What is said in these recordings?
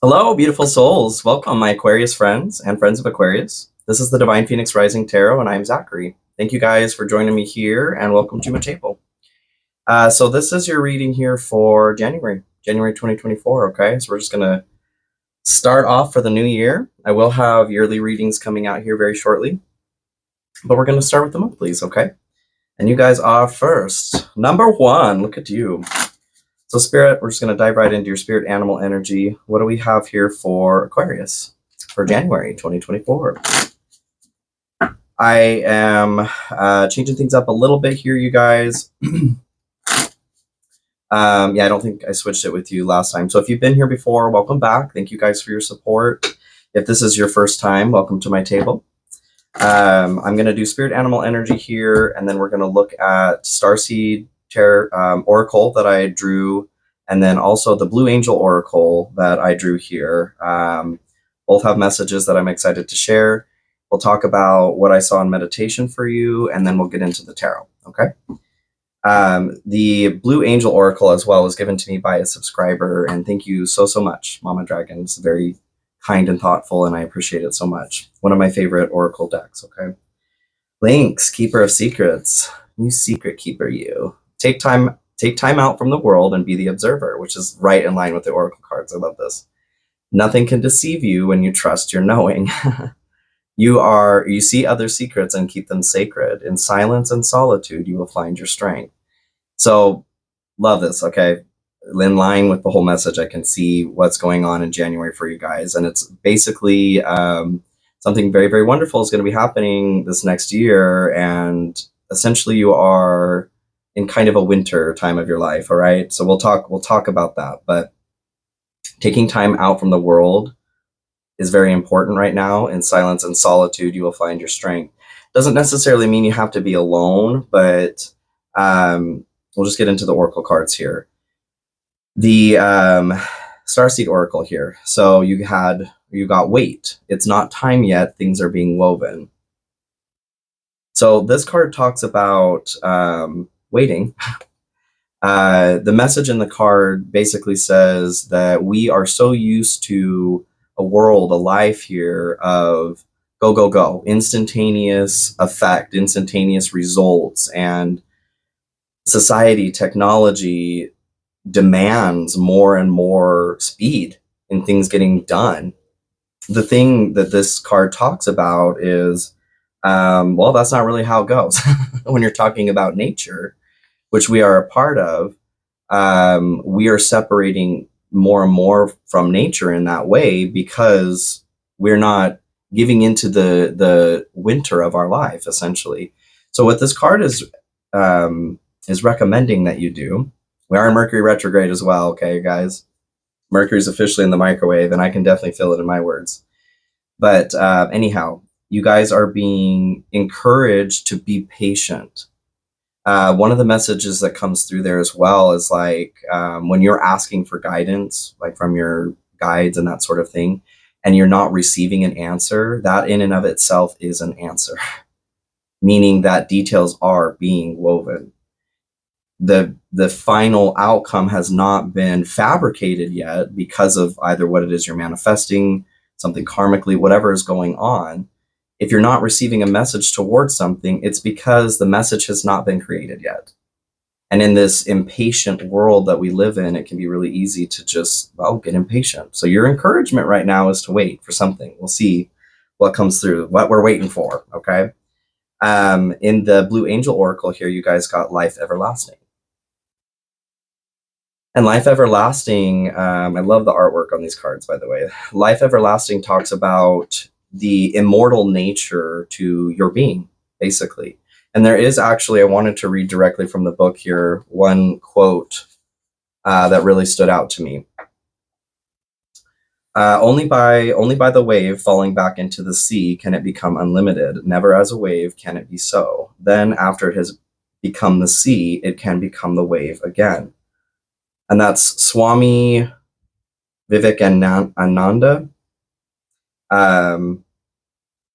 Hello, beautiful souls. Welcome, my Aquarius friends and friends of Aquarius. This is the Divine Phoenix Rising Tarot, and I'm Zachary. Thank you guys for joining me here, and welcome to my table. So this is your reading here for January 2024, okay? So we're just going to start off for the new year. I will have yearly readings coming out here very shortly, but we're going to start with the monthlies, okay? And you guys are first. Number 1, look at you. So Spirit, we're just going to dive right into your spirit animal energy. What do we have here for Aquarius for January 2024? I am changing things up a little bit here, you guys. I don't think I switched it with you last time. So if you've been here before, welcome back. Thank you guys for your support. If this is your first time, welcome to my table. I'm going to do spirit animal energy here, and then we're going to look at Starseed Oracle that I drew, and then also the Blue Angel Oracle that I drew here. Both have messages that I'm excited to share. We'll talk about what I saw in meditation for you, and then we'll get into the tarot, okay? The Blue Angel Oracle as well was given to me by a subscriber, and thank you so much, Mama Dragon. It's very kind and thoughtful, and I appreciate it so much. One of my favorite Oracle decks, okay? Lynx, Keeper of Secrets. You secret keeper, you. Take time out from the world and be the observer, which is right in line with the Oracle cards. I love this. Nothing can deceive you when you trust your knowing. You see other secrets and keep them sacred. In silence and solitude, you will find your strength. So, love this, okay? In line with the whole message, I can see what's going on in January for you guys. And it's basically something very, very wonderful is going to be happening this next year. And essentially you are in kind of a winter time of your life, all right? So we'll talk about that. But taking time out from the world is very important right now. In silence and solitude, you will find your strength. Doesn't necessarily mean you have to be alone, but we'll just get into the Oracle cards here. The Starseed Oracle here. So you got wait. It's not time yet. Things are being woven. So this card talks about waiting. The message in the card basically says that we are so used to a world, a life here of go, go, go, instantaneous effect, instantaneous results, and society, technology demands more and more speed in things getting done. The thing that this card talks about is, well, that's not really how it goes. When you're talking about nature, which we are a part of, we are separating more and more from nature in that way because we're not giving into the winter of our life, essentially. So what this card is recommending that you do, we are in Mercury retrograde as well, okay, guys? Mercury's officially in the microwave, and I can definitely feel it in my words. But anyhow, you guys are being encouraged to be patient. One of the messages that comes through there as well is like when you're asking for guidance, like from your guides and that sort of thing, and you're not receiving an answer, that in and of itself is an answer, meaning that details are being woven. The final outcome has not been fabricated yet because of either what it is you're manifesting, something karmically, whatever is going on. If you're not receiving a message towards something, it's because the message has not been created yet. And in this impatient world that we live in, it can be really easy to just, well, get impatient. So your encouragement right now is to wait for something. We'll see what comes through, what we're waiting for, okay? In the Blue Angel Oracle here, you guys got Life Everlasting. And Life Everlasting, I love the artwork on these cards, by the way. Life Everlasting talks about the immortal nature to your being, basically. And there is actually, I wanted to read directly from the book here, one quote that really stood out to me. Only by the wave falling back into the sea can it become unlimited. Never as a wave can it be so. Then after it has become the sea, it can become the wave again. And that's Swami Vivekananda.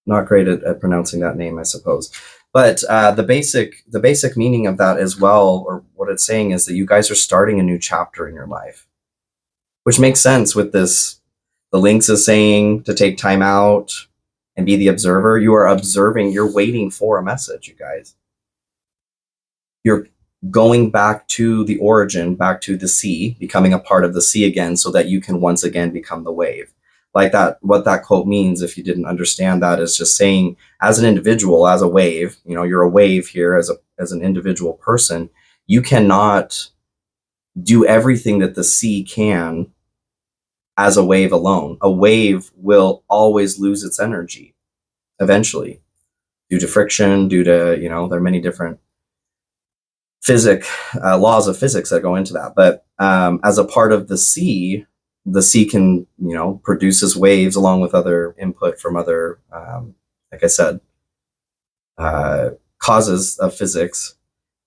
Not great at pronouncing that name, I suppose. But the basic meaning of that as well, or what it's saying, is that you guys are starting a new chapter in your life, which makes sense with this The Lynx is saying to take time out and be the observer. You are observing, you're waiting for a message, you guys. You're going back to the origin, back to the sea, becoming a part of the sea again, so that you can once again become the wave. Like that, what that quote means, if you didn't understand that, is just saying, as an individual, as a wave, you know, you're a wave here as an individual person, you cannot do everything that the sea can as a wave alone. A wave will always lose its energy eventually, due to friction, due to, you know, there are many different laws of physics that go into that. But as a part of the sea can, you know, produces waves along with other input from other, like I said, causes of physics.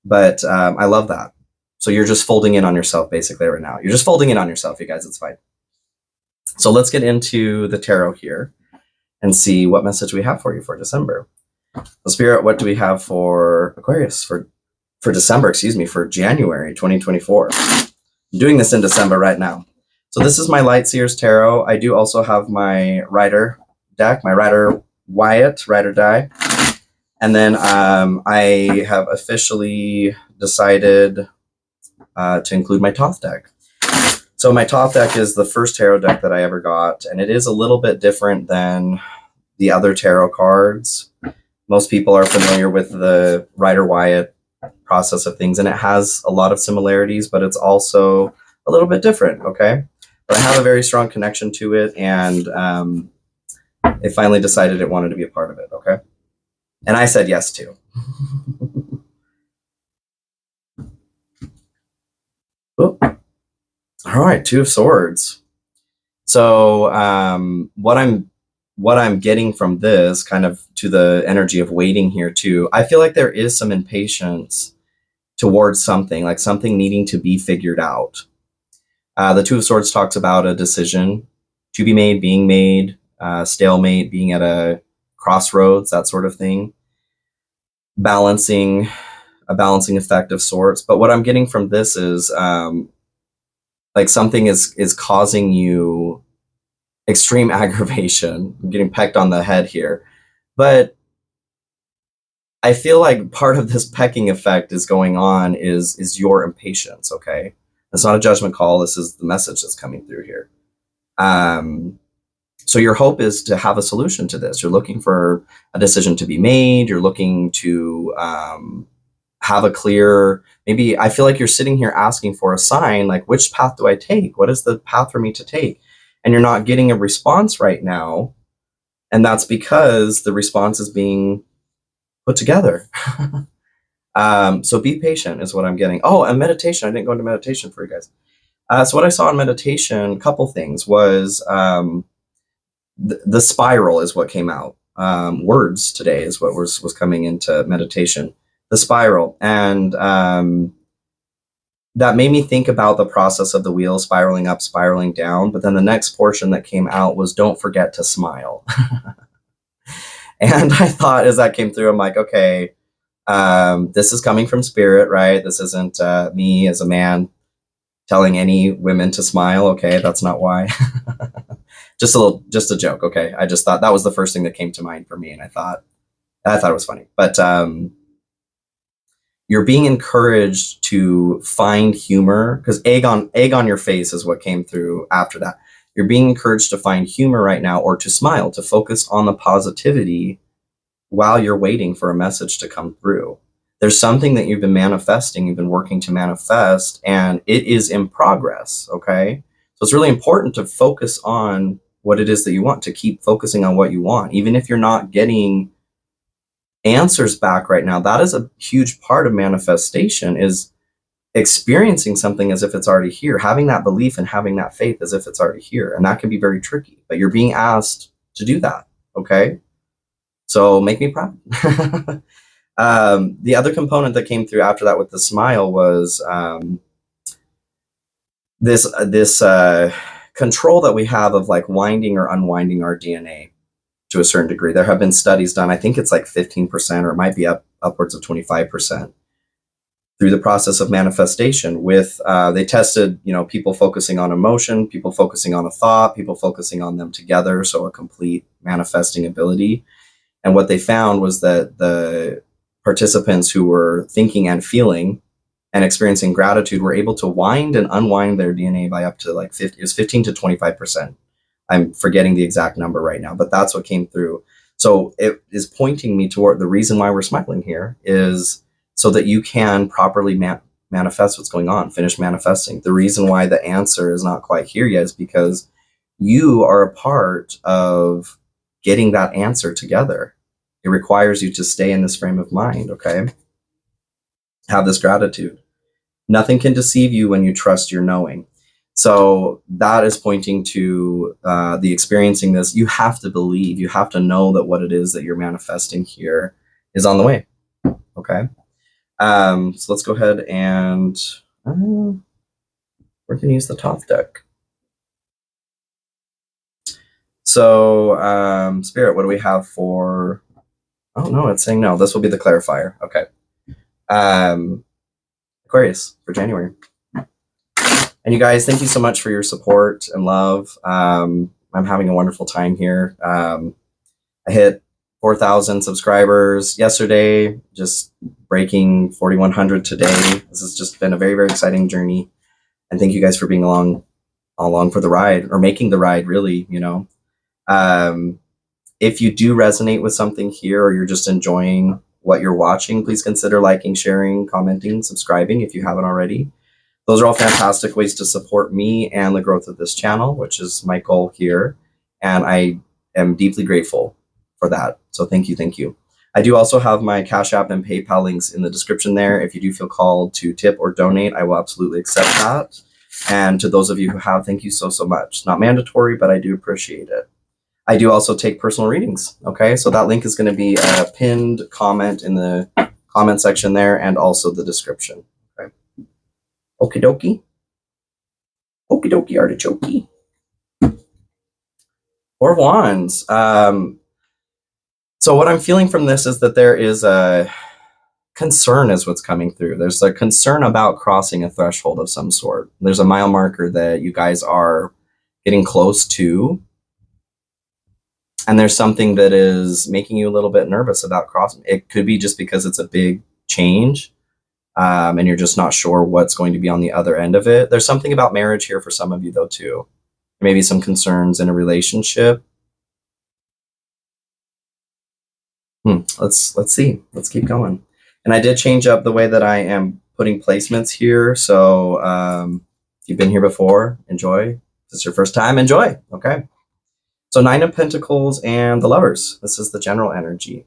But I love that. So you're just folding in on yourself basically right now. You're just folding in on yourself, you guys. It's fine. So let's get into the tarot here and see what message we have for you for December. So Spirit, what do we have for Aquarius for December, for January 2024? I'm doing this in December right now. So this is my Light Seers Tarot. I do also have my Rider deck, my Rider die. And then I have officially decided to include my Thoth deck. So my Thoth deck is the first tarot deck that I ever got, and it is a little bit different than the other tarot cards. Most people are familiar with the Rider-Waite process of things, and it has a lot of similarities, but it's also a little bit different, okay? But I have a very strong connection to it, and it finally decided it wanted to be a part of it, okay? And I said yes too. All right, Two of Swords. So what I'm getting from this, kind of to the energy of waiting here too, I feel like there is some impatience towards something, like something needing to be figured out. The Two of Swords talks about a decision to be made, being made, stalemate, being at a crossroads, that sort of thing. A balancing effect of sorts. But what I'm getting from this is like something is causing you extreme aggravation. I'm getting pecked on the head here. But I feel like part of this pecking effect is going on is your impatience, okay? It's not a judgment call. This is the message that's coming through here. So your hope is to have a solution to this. You're looking for a decision to be made. You're looking to have a clear, maybe I feel like you're sitting here asking for a sign, like, which path do I take? What is the path for me to take? And you're not getting a response right now. And that's because the response is being put together. So be patient is what I'm getting. Oh, and meditation. I didn't go into meditation for you guys. So what I saw in meditation, a couple things, was the spiral is what came out. Words today is what was coming into meditation. The spiral. And that made me think about the process of the wheel spiraling up, spiraling down. But then the next portion that came out was don't forget to smile. And I thought as that came through, I'm like, okay, this is coming from Spirit, right? This isn't me as a man telling any women to smile. Okay, that's not why. Just a joke. Okay, I just thought that was the first thing that came to mind for me, and I thought it was funny. But you're being encouraged to find humor, because egg on your face is what came through after that. You're being encouraged to find humor right now, or to smile, to focus on the positivity while you're waiting for a message to come through. There's something that you've been manifesting, you've been working to manifest, and it is in progress, okay? So it's really important to focus on what it is that you want, to keep focusing on what you want. Even if you're not getting answers back right now, that is a huge part of manifestation, is experiencing something as if it's already here, having that belief and having that faith as if it's already here. And that can be very tricky, but you're being asked to do that, okay? So make me proud. The other component that came through after that with the smile was this control that we have of like winding or unwinding our DNA to a certain degree. There have been studies done. I think it's like 15%, or it might be upwards of 25%, through the process of manifestation with, they tested, people focusing on emotion, people focusing on a thought, people focusing on them together. So a complete manifesting ability. And what they found was that the participants who were thinking and feeling and experiencing gratitude were able to wind and unwind their DNA by up to like 15 to 25%. I'm forgetting the exact number right now, but that's what came through. So it is pointing me toward the reason why we're smiling here is so that you can properly manifest what's going on, finish manifesting. The reason why the answer is not quite here yet is because you are a part of getting that answer together. It requires you to stay in this frame of mind, okay? Have this gratitude. Nothing can deceive you when you trust your knowing. So that is pointing to the experiencing this. You have to believe, you have to know that what it is that you're manifesting here is on the way, okay? So let's go ahead and we're going to use the top deck. So Spirit, what do we have for... Oh, no, it's saying no. This will be the clarifier. Okay. Aquarius for January. And you guys, thank you so much for your support and love. I'm having a wonderful time here. I hit 4,000 subscribers yesterday, just breaking 4,100 today. This has just been a very, very exciting journey. And thank you guys for being along for the ride, or making the ride, really, If you do resonate with something here, or you're just enjoying what you're watching, please consider liking, sharing, commenting, subscribing if you haven't already. Those are all fantastic ways to support me and the growth of this channel, which is my goal here. And I am deeply grateful for that. So thank you, thank you. I do also have my Cash App and PayPal links in the description there. If you do feel called to tip or donate, I will absolutely accept that. And to those of you who have, thank you so, so much. Not mandatory, but I do appreciate it. I do also take personal readings, okay? So that link is going to be a pinned comment in the comment section there, and also the description, okay? Okie dokie. Okie dokie artichoke. Four of Wands. So what I'm feeling from this is that there is a concern is what's coming through. There's a concern about crossing a threshold of some sort. There's a mile marker that you guys are getting close to. And there's something that is making you a little bit nervous about crossing. It could be just because it's a big change, and you're just not sure what's going to be on the other end of it. There's something about marriage here for some of you, though, too. Maybe some concerns in a relationship. Let's see. Let's keep going. And I did change up the way that I am putting placements here. So if you've been here before, enjoy. If it's your first time, enjoy. Okay. So 9 of Pentacles and the Lovers. This is the general energy.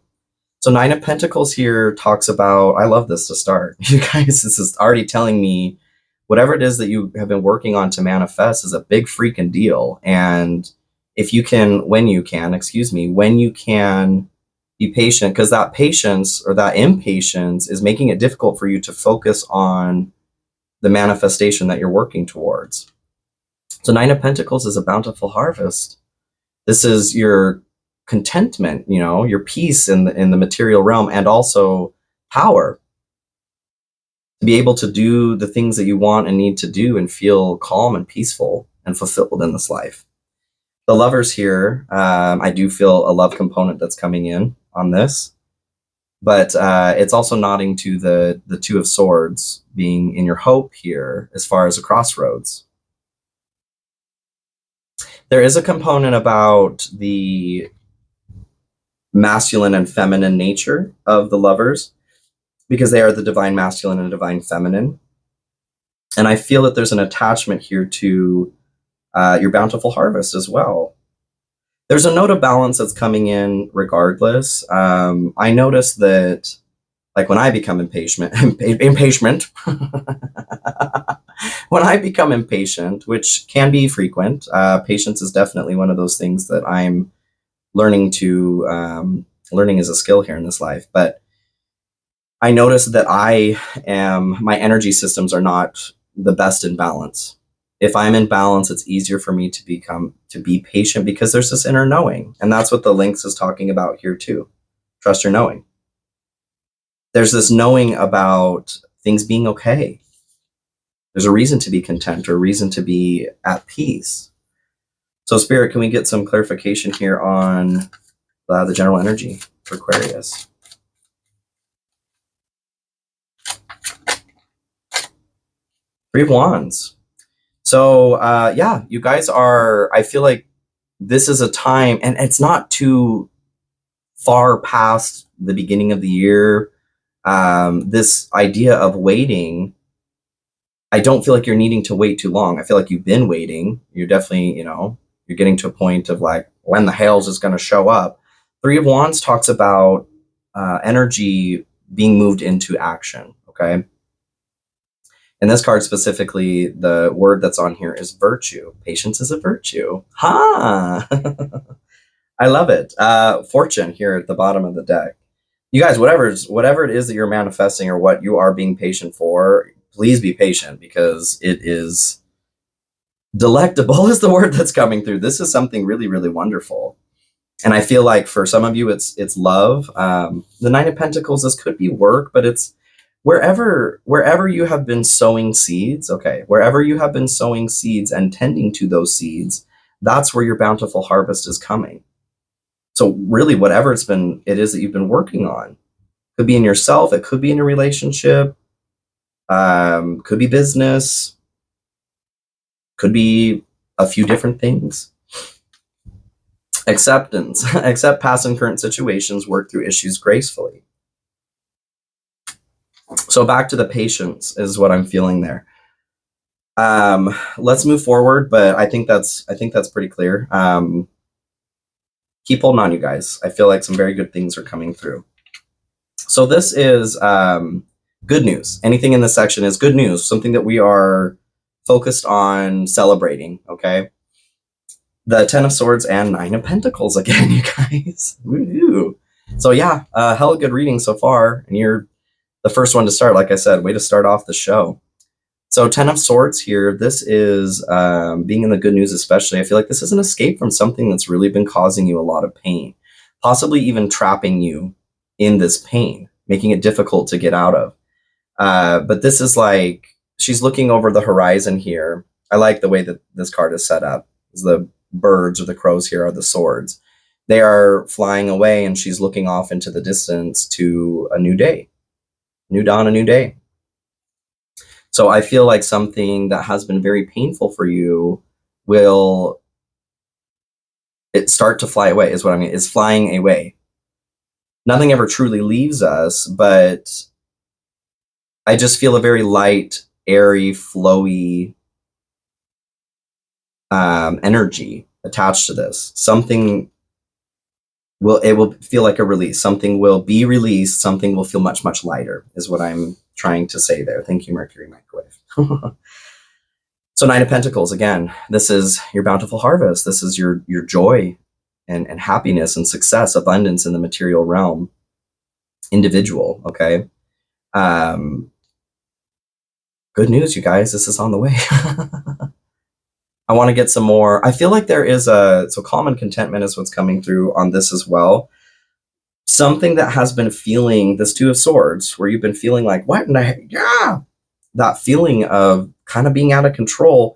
So 9 of Pentacles here talks about, I love this to start. You guys, this is already telling me whatever it is that you have been working on to manifest is a big freaking deal. And if you can, when you can be patient, because that patience or that impatience is making it difficult for you to focus on the manifestation that you're working towards. So 9 of Pentacles is a bountiful harvest. This is your contentment, your peace in the material realm, and also power to be able to do the things that you want and need to do and feel calm and peaceful and fulfilled in this life. The Lovers here, I do feel a love component that's coming in on this, but it's also nodding to the Two of Swords being in your hope here as far as a crossroads. There is a component about the masculine and feminine nature of the Lovers, because they are the divine masculine and divine feminine. And I feel that there's an attachment here to your bountiful harvest as well. There's a note of balance that's coming in regardless. I notice that, like, when I become impatient, when I become impatient, which can be frequent, patience is definitely one of those things that I'm learning is a skill here in this life. But I notice that my energy systems are not the best in balance. If I'm in balance, it's easier for me to be patient, because there's this inner knowing. And that's what the Lynx is talking about here too. Trust your knowing. There's this knowing about things being okay. There's a reason to be content or a reason to be at peace. So Spirit, can we get some clarification here on the general energy for Aquarius? Three of Wands. So yeah, you guys are, I feel like this is a time, and it's not too far past the beginning of the year. This idea of waiting, I don't feel like you're needing to wait too long. I feel like you've been waiting. You're definitely, you're getting to a point of like, when the hell's is going to show up. Three of Wands talks about energy being moved into action, okay? In this card specifically, the word that's on here is virtue. Patience is a virtue. Ha! I love it. Fortune here at the bottom of the deck. You guys, whatever it is that you're manifesting or what you are being patient for, please be patient, because it is delectable is the word that's coming through. This is something really, really wonderful. And I feel like for some of you, it's love. The Nine of Pentacles, this could be work, but it's wherever you have been sowing seeds, okay, wherever you have been sowing seeds and tending to those seeds, that's where your bountiful harvest is coming. So really, whatever it is that you've been working on, could be in yourself, it could be in a relationship, could be business, could be a few different things. Acceptance. Accept past and current situations, work through issues gracefully. So back to the patience is what I'm feeling there. Let's move forward, but I think that's pretty clear. Keep holding on, you guys. I feel like some very good things are coming through. So this is good news. Anything in this section is good news, something that we are focused on celebrating, okay? The Ten of Swords and Nine of Pentacles again, you guys. Woo-hoo. So yeah, hella good reading so far, and you're the first one to start. Like I said, way to start off the show. So Ten of Swords here, this is being in the good news especially. I feel like this is an escape from something that's really been causing you a lot of pain, possibly even trapping you in this pain, making it difficult to get out of. But this is like, she's looking over the horizon here. I like the way that this card is set up. The birds or the crows here are the swords. They are flying away, and she's looking off into the distance to a new day. New dawn, a new day. So I feel like something that has been very painful for you will start to fly away, is what I mean, is flying away. Nothing ever truly leaves us, but I just feel a very light, airy, flowy energy attached to this. Something will feel like a release. Something will be released. Something will feel much, much lighter, is what I'm trying to say there. Thank you, Mercury Microwave. So Nine of Pentacles, again, this is your bountiful harvest. This is your joy and happiness and success, abundance in the material realm. Individual, okay? Good news, you guys. This is on the way. I want to get some more. I feel like there is so calm and contentment is what's coming through on this as well. Something that has been feeling, this Two of Swords, where you've been feeling like, what in the heck? Yeah. That feeling of kind of being out of control.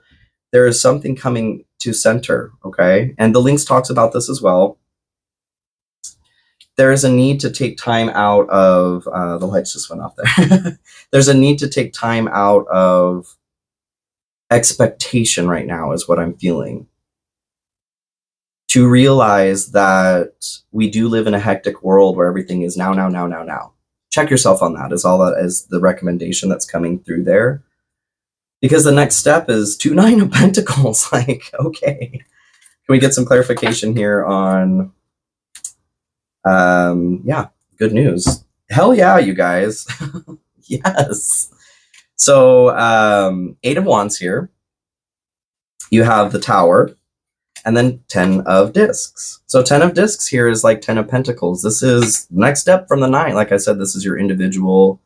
There is something coming to center, okay? And the Lynx talks about this as well. There is a need to take time out of, the lights just went off there. There's a need to take time out of expectation right now, is what I'm feeling. To realize that we do live in a hectic world where everything is now. Check yourself on that, is all that is the recommendation that's coming through there. Because the next step is to Nine of Pentacles. Like, okay. Can we get some clarification here on, yeah, good news. Hell yeah, you guys. Yes. So, Eight of Wands here. You have the Tower, and then 10 of Discs. So 10 of Discs here is like 10 of Pentacles. This is the next step from the 9. Like I said, this is your individual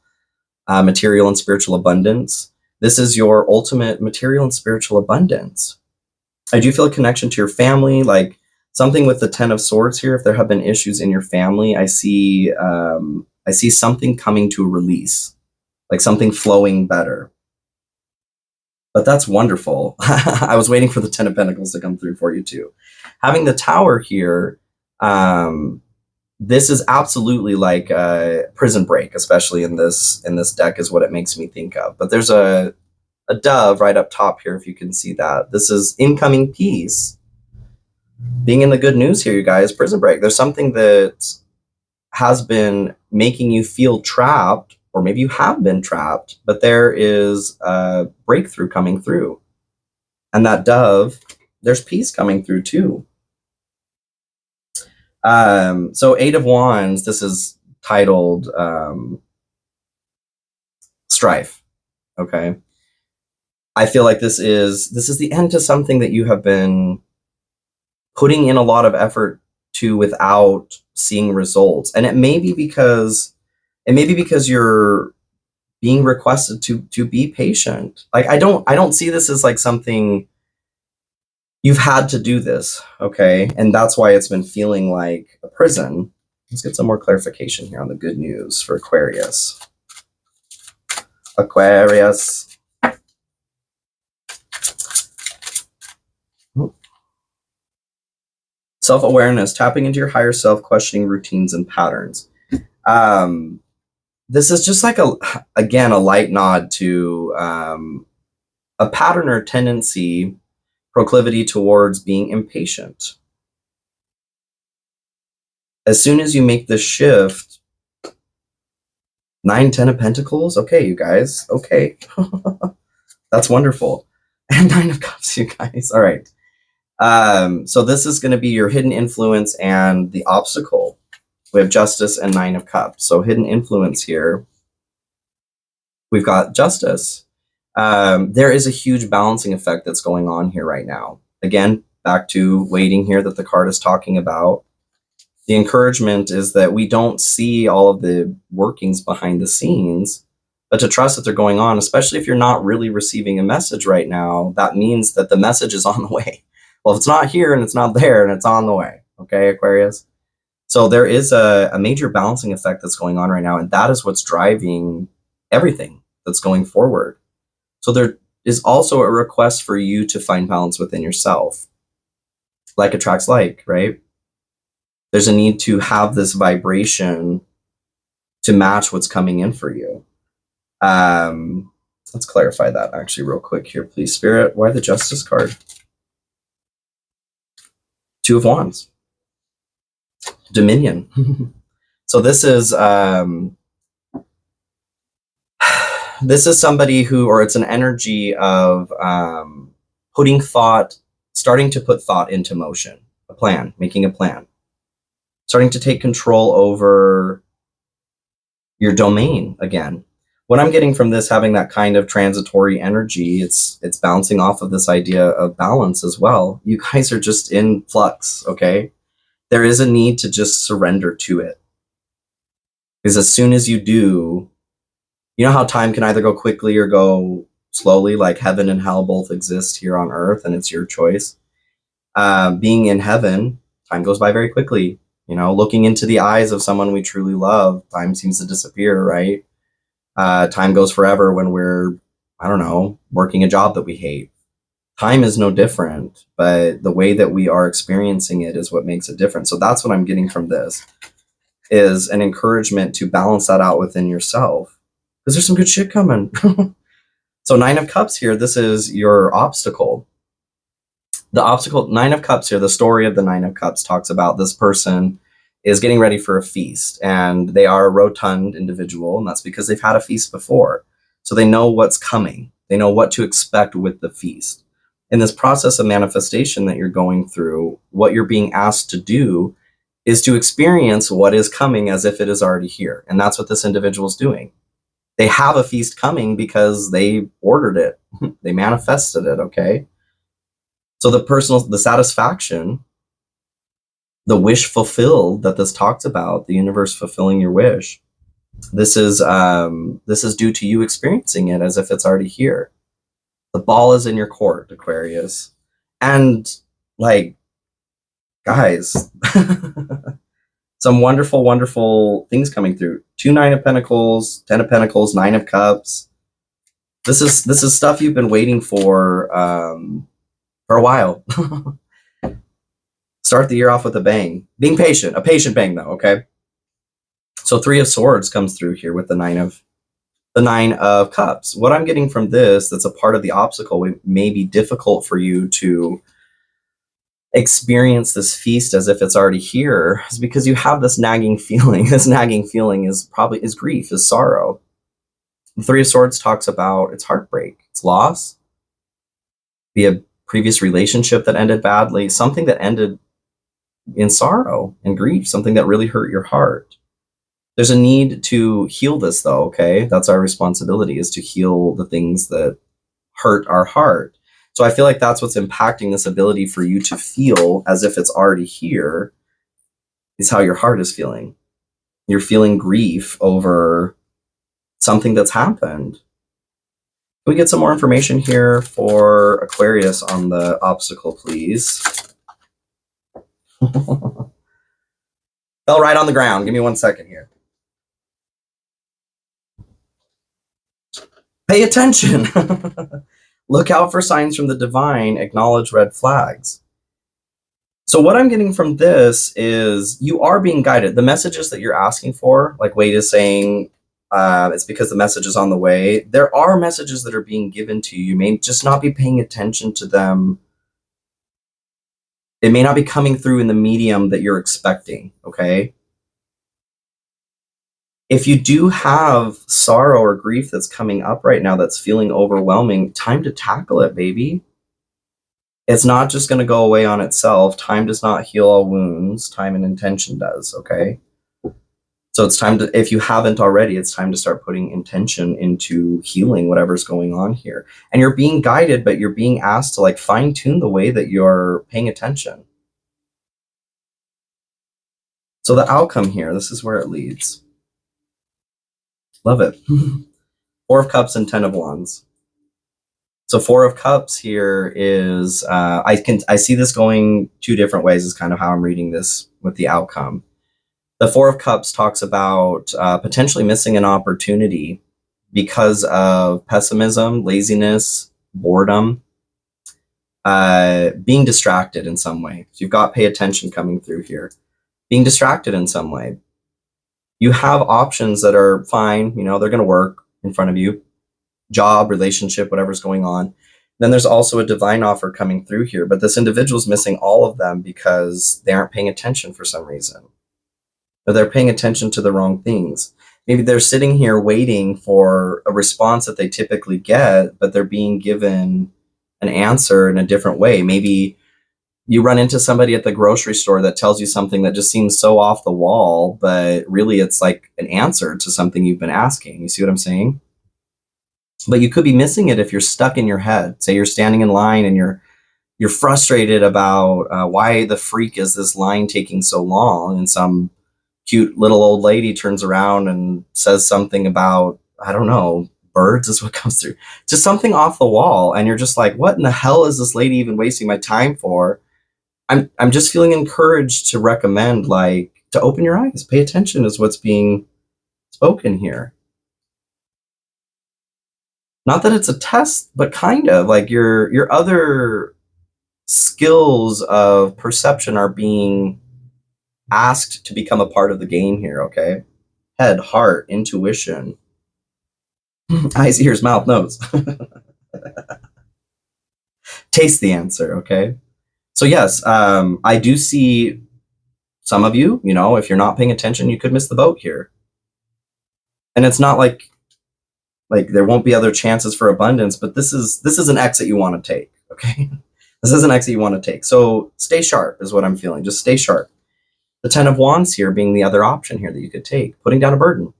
material and spiritual abundance. This is your ultimate material and spiritual abundance. I do feel a connection to your family, like something with the 10 of Swords here. If there have been issues in your family, I see something coming to a release. like something flowing better. But that's wonderful. I was waiting for the 10 of Pentacles to come through for you too. Having the Tower here, this is absolutely like a prison break, especially in this deck, is what it makes me think of. But there's a dove right up top here, if you can see that. This is incoming peace. Being in the good news here, you guys, prison break. There's something that has been making you feel trapped, or maybe you have been trapped, but there is a breakthrough coming through. And that dove, there's peace coming through too. So 8 of Wands, this is titled Strife. Okay. I feel like this is the end to something that you have been putting in a lot of effort to without seeing results. And it may be because you're being requested to be patient. Like I don't see this as like something you've had to do this, okay? And that's why it's been feeling like a prison. Let's get some more clarification here on the good news for Aquarius. Aquarius. Self-awareness, tapping into your higher self, questioning routines and patterns. This is just like a light nod to a pattern or tendency, proclivity towards being impatient. As soon as you make this shift, 9, 10 of Pentacles. Okay, you guys. Okay. That's wonderful. And 9 of Cups, you guys. All right. So this is going to be your hidden influence and the obstacle. We have Justice and 9 of Cups. So hidden influence here. We've got Justice. There is a huge balancing effect that's going on here right now. Again, back to waiting here that the card is talking about. The encouragement is that we don't see all of the workings behind the scenes, but to trust that they're going on, especially if you're not really receiving a message right now, that means that the message is on the way. Well, if it's not here and it's not there and it's on the way, okay, Aquarius? So there is a major balancing effect that's going on right now, and that is what's driving everything that's going forward. So there is also a request for you to find balance within yourself. Like attracts like, right? There's a need to have this vibration to match what's coming in for you. Let's clarify that actually real quick here, please, Spirit. Why the Justice card? 2 of Wands. Dominion. So this is somebody who, or it's an energy of starting to put thought into motion, a plan, making a plan, starting to take control over your domain again. What I'm getting from this, having that kind of transitory energy, it's bouncing off of this idea of balance as well. You guys are just in flux, okay? There is a need to just surrender to it. Because as soon as you do, you know how time can either go quickly or go slowly, like heaven and hell both exist here on earth, and it's your choice. Being in heaven, time goes by very quickly. You know, looking into the eyes of someone we truly love, time seems to disappear, right? Time goes forever when we're, I don't know, working a job that we hate. Time is no different, but the way that we are experiencing it is what makes it different. So that's what I'm getting from this, is an encouragement to balance that out within yourself. Because there's some good shit coming. So 9 of Cups here, this is your obstacle. The obstacle, 9 of Cups here, the story of the 9 of Cups talks about this person is getting ready for a feast, and they are a rotund individual, and that's because they've had a feast before. So they know what's coming. They know what to expect with the feast. In this process of manifestation that you're going through, what you're being asked to do is to experience what is coming as if it is already here. And that's what this individual is doing. They have a feast coming because they ordered it. They manifested it, okay? So the satisfaction, the wish fulfilled that this talks about, the universe fulfilling your wish, this is due to you experiencing it as if it's already here. The ball is in your court, Aquarius. And like, guys, Some wonderful, wonderful things coming through. 2 9 of Pentacles, 10 of Pentacles, 9 of Cups. This is stuff you've been waiting for a while. Start the year off with a bang. Being patient, a patient bang though, okay? So 3 of Swords comes through here with the 9 of Cups. What I'm getting from this, that's a part of the obstacle, it may be difficult for you to experience this feast as if it's already here, is because you have this nagging feeling. This nagging feeling is grief, is sorrow. The 3 of Swords talks about it's heartbreak, it's loss, be a previous relationship that ended badly, something that ended in sorrow and grief, something that really hurt your heart. There's a need to heal this though, okay? That's our responsibility, is to heal the things that hurt our heart. So I feel like that's what's impacting this ability for you to feel as if it's already here, is how your heart is feeling. You're feeling grief over something that's happened. Can we get some more information here for Aquarius on the obstacle, please? Fell right on the ground. Give me 1 second here. Pay attention. Look out for signs from the divine. Acknowledge red flags. So what I'm getting from this is you are being guided. The messages that you're asking for, like Wade is saying, it's because the message is on the way. There are messages that are being given to you. You may just not be paying attention to them. It may not be coming through in the medium that you're expecting, okay? If you do have sorrow or grief that's coming up right now that's feeling overwhelming, time to tackle it, baby. It's not just going to go away on itself. Time does not heal all wounds. Time and intention does, okay? So it's time to, if you haven't already, it's time to start putting intention into healing whatever's going on here. And you're being guided, but you're being asked to like fine tune the way that you're paying attention. So the outcome here, this is where it leads. Love it. 4 of Cups and 10 of Wands. So 4 of Cups here is, I see this going 2 different ways is kind of how I'm reading this with the outcome. The 4 of Cups talks about potentially missing an opportunity because of pessimism, laziness, boredom, being distracted in some way. So you've got pay attention coming through here. Being distracted in some way. You have options that are fine, you know, they're going to work in front of you. Job, relationship, whatever's going on. Then there's also a divine offer coming through here, but this individual's missing all of them because they aren't paying attention for some reason. Or they're paying attention to the wrong things. Maybe they're sitting here waiting for a response that they typically get, but they're being given an answer in a different way. Maybe you run into somebody at the grocery store that tells you something that just seems so off the wall, but really it's like an answer to something you've been asking. You see what I'm saying? But you could be missing it if you're stuck in your head. Say you're standing in line and you're frustrated about why the freak is this line taking so long, and some cute little old lady turns around and says something about, I don't know, birds is what comes through. Just something off the wall, and you're just like, what in the hell is this lady even wasting my time for? I'm just feeling encouraged to recommend, like, to open your eyes, pay attention is what's being spoken here. Not that it's a test, but kind of like your other skills of perception are being asked to become a part of the game here, okay? Head, heart, intuition, eyes, ears, mouth, nose. Taste the answer, okay? So yes, I do see some of you, you know, if you're not paying attention, you could miss the boat here. And it's not like there won't be other chances for abundance, but this is an exit you want to take, okay? This is an exit you want to take. So stay sharp is what I'm feeling. Just stay sharp. The 10 of Wands here being the other option here that you could take, putting down a burden.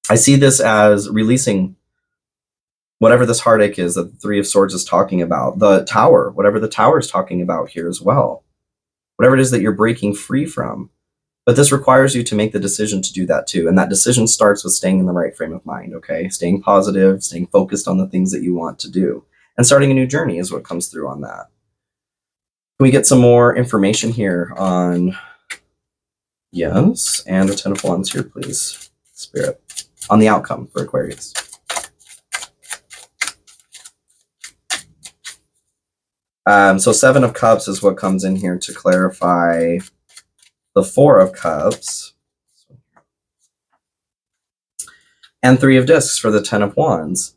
I see this as releasing whatever this heartache is that the 3 of Swords is talking about. The Tower, whatever the Tower is talking about here as well. Whatever it is that you're breaking free from. But this requires you to make the decision to do that too. And that decision starts with staying in the right frame of mind, okay? Staying positive, staying focused on the things that you want to do. And starting a new journey is what comes through on that. Can we get some more information here on Yes, and a 10 of Wands here, please, Spirit, on the outcome for Aquarius. So 7 of Cups is what comes in here to clarify the 4 of Cups. And 3 of Discs for the 10 of Wands.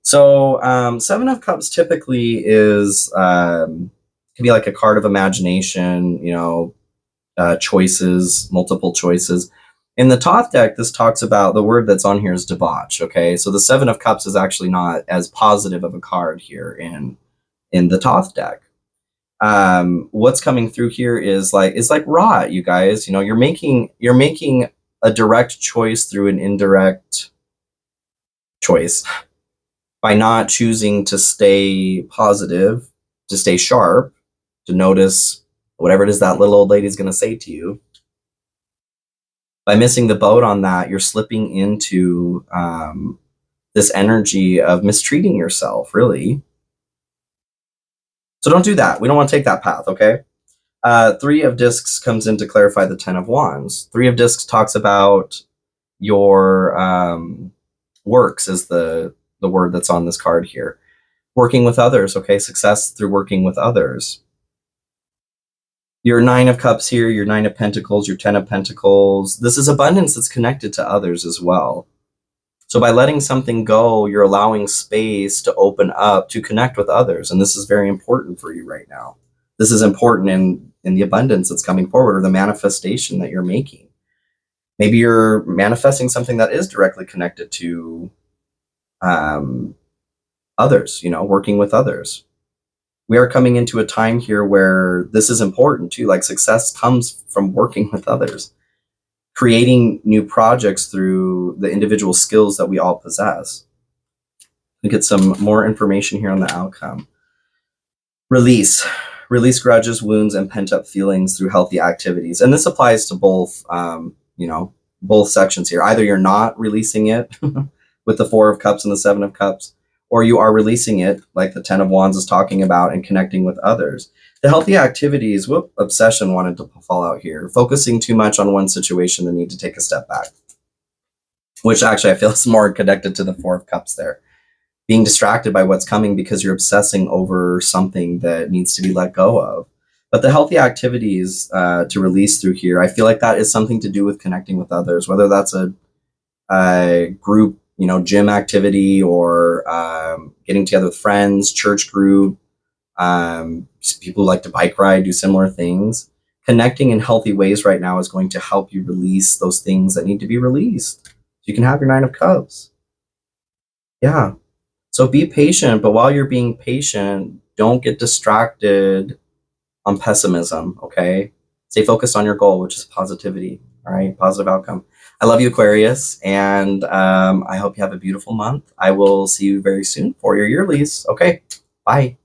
So 7 of Cups typically is, can be like a card of imagination, you know, choices, multiple choices. In the Thoth deck, this talks about, the word that's on here is debauch, okay? So the 7 of Cups is actually not as positive of a card here in the Thoth deck. What's coming through here is like rot, you guys. You know, you're making a direct choice through an indirect choice by not choosing to stay positive, to stay sharp, to notice whatever it is that little old lady's going to say to you. By missing the boat on that, you're slipping into this energy of mistreating yourself, really. So don't do that. We don't want to take that path, okay? 3 of Discs comes in to clarify the 10 of Wands. 3 of Discs talks about your works, is the word that's on this card here. Working with others, okay? Success through working with others. Your 9 of Cups here, your 9 of Pentacles, your 10 of Pentacles. This is abundance that's connected to others as well. So by letting something go, you're allowing space to open up to connect with others. And this is very important for you right now. This is important in the abundance that's coming forward, or the manifestation that you're making. Maybe you're manifesting something that is directly connected to others, you know, working with others. We are coming into a time here where this is important too. Like, success comes from working with others, creating new projects through the individual skills that we all possess. We get some more information here on the outcome. Release grudges, wounds, and pent-up feelings through healthy activities. And this applies to both, you know, both sections here. Either you're not releasing it with the 4 of Cups and the 7 of Cups, or you are releasing it, like the 10 of Wands is talking about, and connecting with others. The healthy activities, obsession wanted to fall out here. Focusing too much on one situation, the need to take a step back. Which actually I feel is more connected to the 4 of Cups there. Being distracted by what's coming because you're obsessing over something that needs to be let go of. But the healthy activities to release through here, I feel like that is something to do with connecting with others, whether that's a group, you know, gym activity, or getting together with friends, church group, people who like to bike ride, do similar things. Connecting in healthy ways right now is going to help you release those things that need to be released. So you can have your 9 of Cups. Yeah. So be patient, but while you're being patient, don't get distracted on pessimism, okay? Stay focused on your goal, which is positivity, all right? Positive outcome. I love you, Aquarius, and I hope you have a beautiful month. I will see you very soon for your yearlies. Okay, bye.